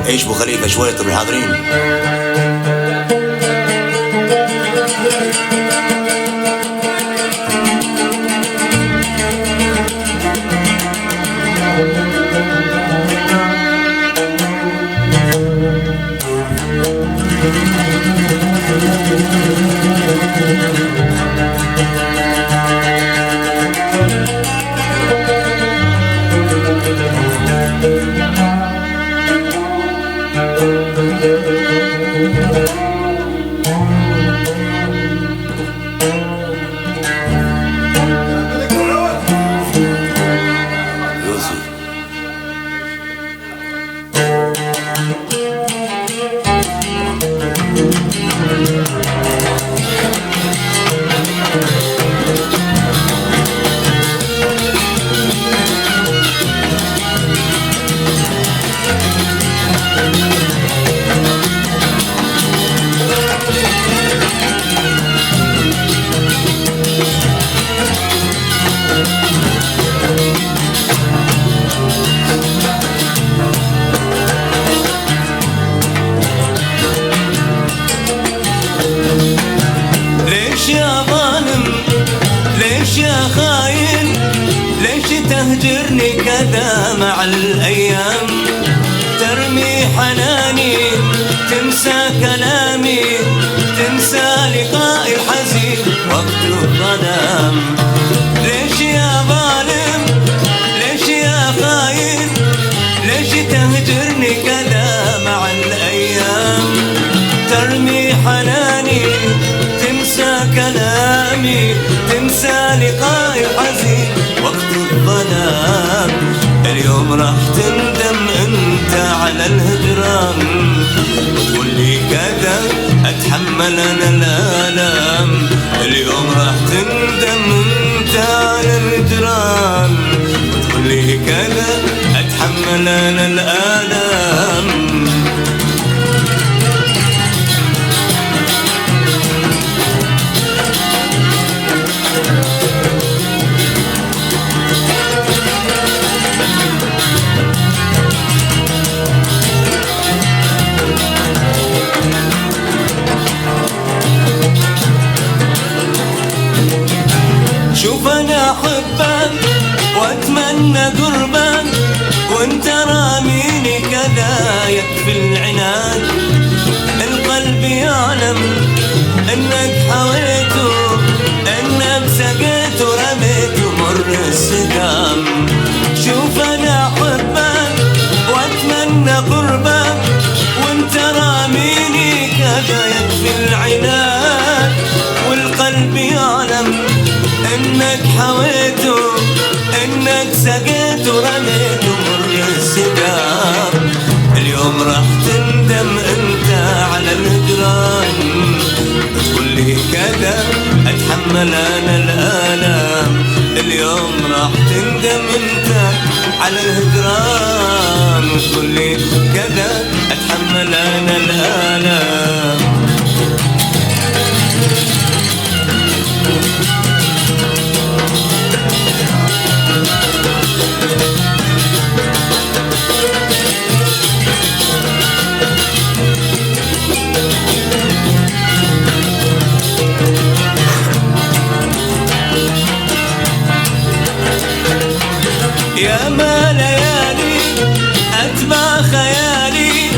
عيش ابو خليفه شويطر الحاضرين. تهجرني كذا مع الأيام، ترمي حناني تنسى كلامي، تنسى لقاء الحزين وقت الظلام. ليش يا ظالم ليش يا خاين، ليش تهجرني كذا مع الأيام، ترمي حناني تنسى كلامي، تنسى لقاء الحزين وقت الظلام. اليوم راح تندم انت على الهجران، وتقول لي كذا اتحمل انا الالام. اليوم راح تندم انت على الهجران، وتقول لي كذا اتحمل انا الالام. شوف انا احبك واتمنى قربك، وانت راميني كذا يكفي العناد. القلب يعلم انك حويته، انك سقيت ورميت مر السقام. شوف انا احبك واتمنى قربك، وانت راميني كذا يكفي العناد. والقلب يعلم انك حويته، انك سقيت ورميت مر السقام. اليوم راح تندم انت على الهجران، تقول لي كذا اتحمل انا الالام. اليوم راح تندم انت على الهجران، وتقول لي كذا اتحمل انا الالام. يا ما ليالي أتبع خيالي،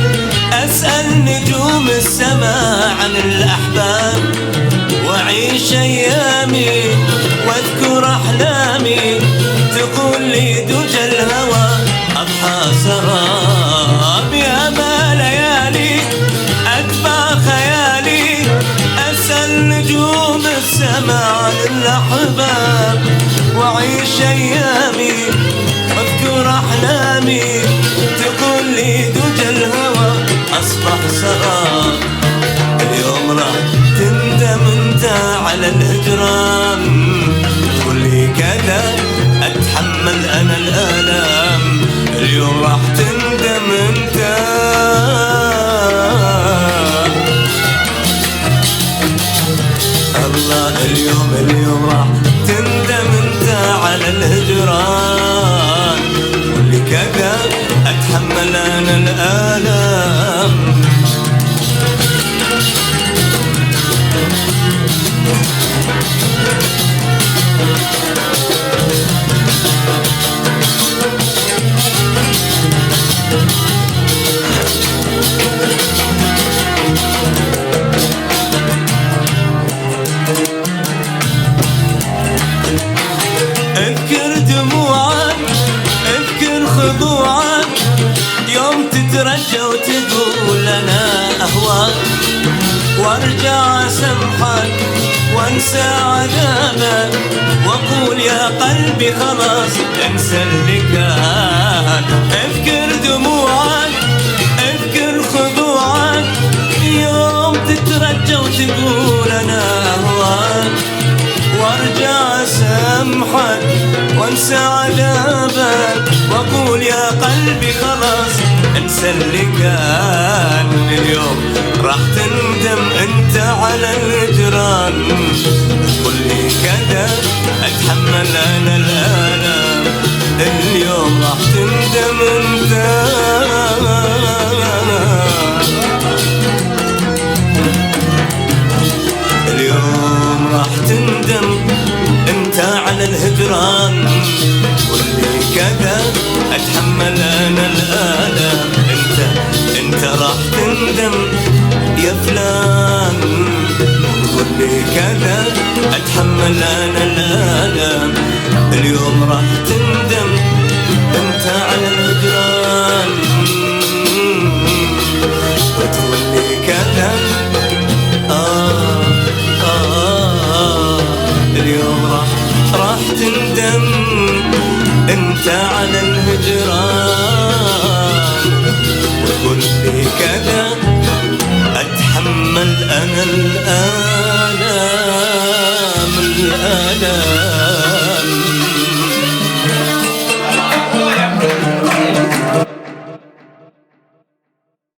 أسأل نجوم السماء عن الأحباب، وأعيش أيامي وأذكر أحلامي، تقول لي دجى الهوى أضحى سراب. يا ما ليالي أتبع خيالي، أسأل نجوم السماء عن الأحباب، وأعيش أيامي واذكر أحلامي، تقول لي دجى الهوى أصبح سراب. اليوم راح تندم انت على الهجران، تقول لي كذا اتحمل انا الالم. اليوم راح تندم انت، الله اليوم راح تندم انت على الهجران، تقول لي كذا اتحمل انا الالم. اذكر دموعك، اذكر خضوعك، يوم تترجى وتقول انا اهواك، وارجع اسمحك وانسى عذابك، واقول يا قلبي خلاص انسى اللي كان. اذكر دموعك، اذكر خضوعك، يوم تترجى وتقول انا اهواك، وارجع اسامحك وانسى عذابك، واقول يا قلبي خلاص انسى اللي كان. اليوم راح تندم انت على الهجران، تقول لي كذا اتحمل انا الالم. اليوم راح تندم انت، اليوم راح تندم انت على الهجران، قول لي كذا اتحمل انا الالم. انت راح تندم يا فلان، قول لي كذا اتحمل انا الالم. اليوم راح تندم انت على الهجران، وتقول لي كذا اليوم راح تندم انت على الهجران، وتقول لي كذا